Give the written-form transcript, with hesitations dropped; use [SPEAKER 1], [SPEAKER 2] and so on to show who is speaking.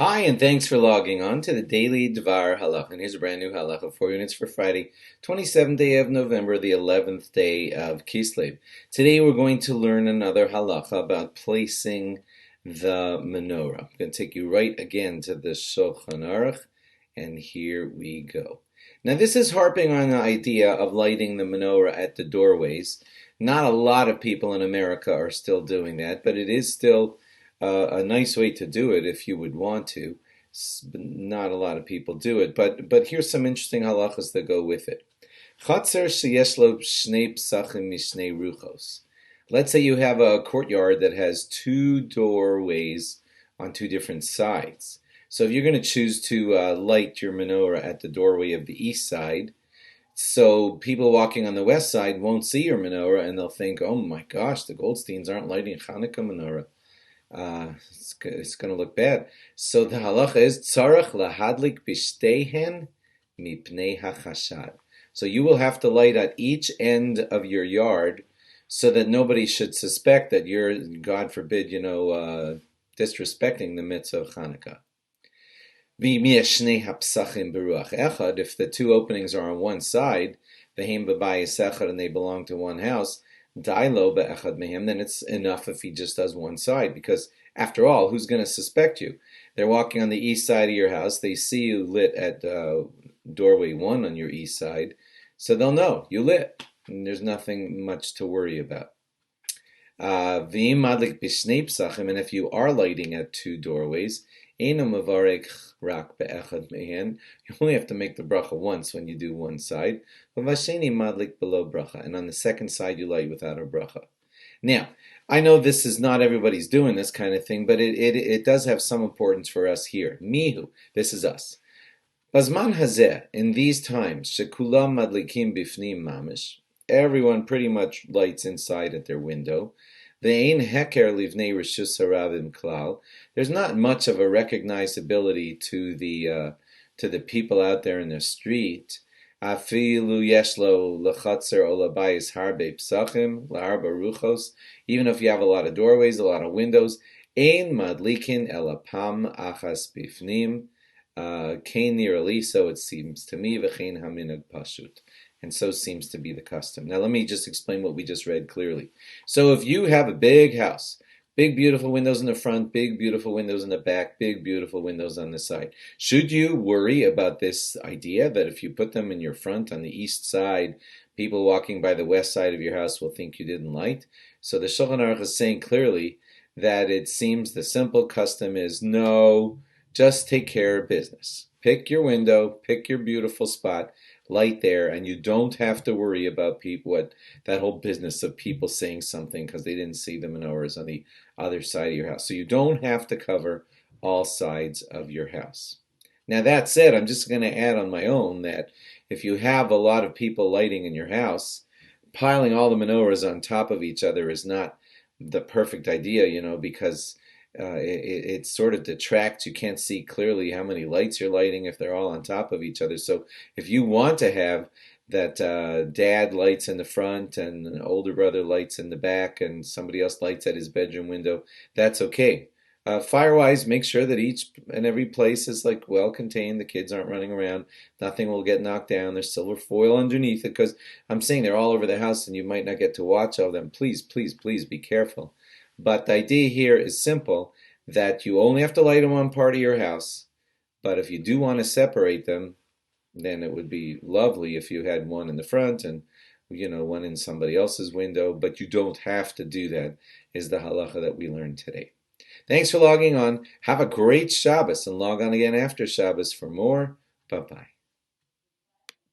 [SPEAKER 1] Hi, and thanks for logging on to the daily DVAR HALACHA. And here's a brand new halacha, 4 units for Friday, 27th day of November, the 11th day of Kislev. Today we're going to learn another halacha about placing the menorah. I'm going to take you right again to the Shulchan Aruch, and here we go. Now this is harping on the idea of lighting the menorah at the doorways. Not a lot of people in America are still doing that, but it is still a nice way to do it if you would want to. Not a lot of people do it, but here's some interesting halachas that go with it. Chatzer sheyesh lo shnei psachim mishnei ruchos. Let's say you have a courtyard that has two doorways on two different sides. So if you're going to choose to light your menorah at the doorway of the east side, so people walking on the west side won't see your menorah and they'll think, oh my gosh, the Goldsteins aren't lighting Hanukkah menorah. It's going to look bad. So the halacha is tzarach lahadlik bishtehen mipnei hachashad. So you will have to light at each end of your yard so that nobody should suspect that you're, God forbid, disrespecting the mitzvah of Hanukkah. If the two openings are on one side, and they belong to one house, then it's enough if he just does one side, because after all, who's going to suspect you? They're walking on the east side of your house, they see you lit at doorway 1 on your east side, so they'll know you lit, and there's nothing much to worry about. And if you are lighting at two doorways, you only have to make the bracha once when you do one side, and on the second side you light without a bracha. Now, I know this is not everybody's doing this kind of thing, but it does have some importance for us here. Mihu, this is us. Bazman hazeh, in these times, shekulam madlikim bifnim mamish, everyone pretty much lights inside at their window. There's not much of a recognizability to the people out there in the street. Even if you have a lot of doorways, a lot of windows, so it seems to me, and so seems to be the custom. Now let me just explain what we just read clearly. So if you have a big house, big beautiful windows in the front, big beautiful windows in the back, big beautiful windows on the side, should you worry about this idea that if you put them in your front on the east side, people walking by the west side of your house will think you didn't light? So the Shulchan Aruch is saying clearly that it seems the simple custom is no, just take care of business. Pick your window, pick your beautiful spot, light there, and you don't have to worry about people, that whole business of people saying something because they didn't see the menorahs on the other side of your house. So you don't have to cover all sides of your house. Now that said, I'm just going to add on my own that if you have a lot of people lighting in your house, piling all the menorahs on top of each other is not the perfect idea, because it sort of detracts. You can't see clearly how many lights you're lighting if they're all on top of each other. So if you want to have that dad lights in the front and an older brother lights in the back and somebody else lights at his bedroom window, that's okay. Fire-wise, make sure that each and every place is well contained. The kids aren't running around. Nothing will get knocked down. There's silver foil underneath it, because I'm saying they're all over the house and you might not get to watch all of them. Please, please, please be careful. But the idea here is simple, that you only have to light in one part of your house. But if you do want to separate them, then it would be lovely if you had one in the front and one in somebody else's window. But you don't have to do that, is the halacha that we learned today. Thanks for logging on. Have a great Shabbos, and log on again after Shabbos for more. Bye-bye.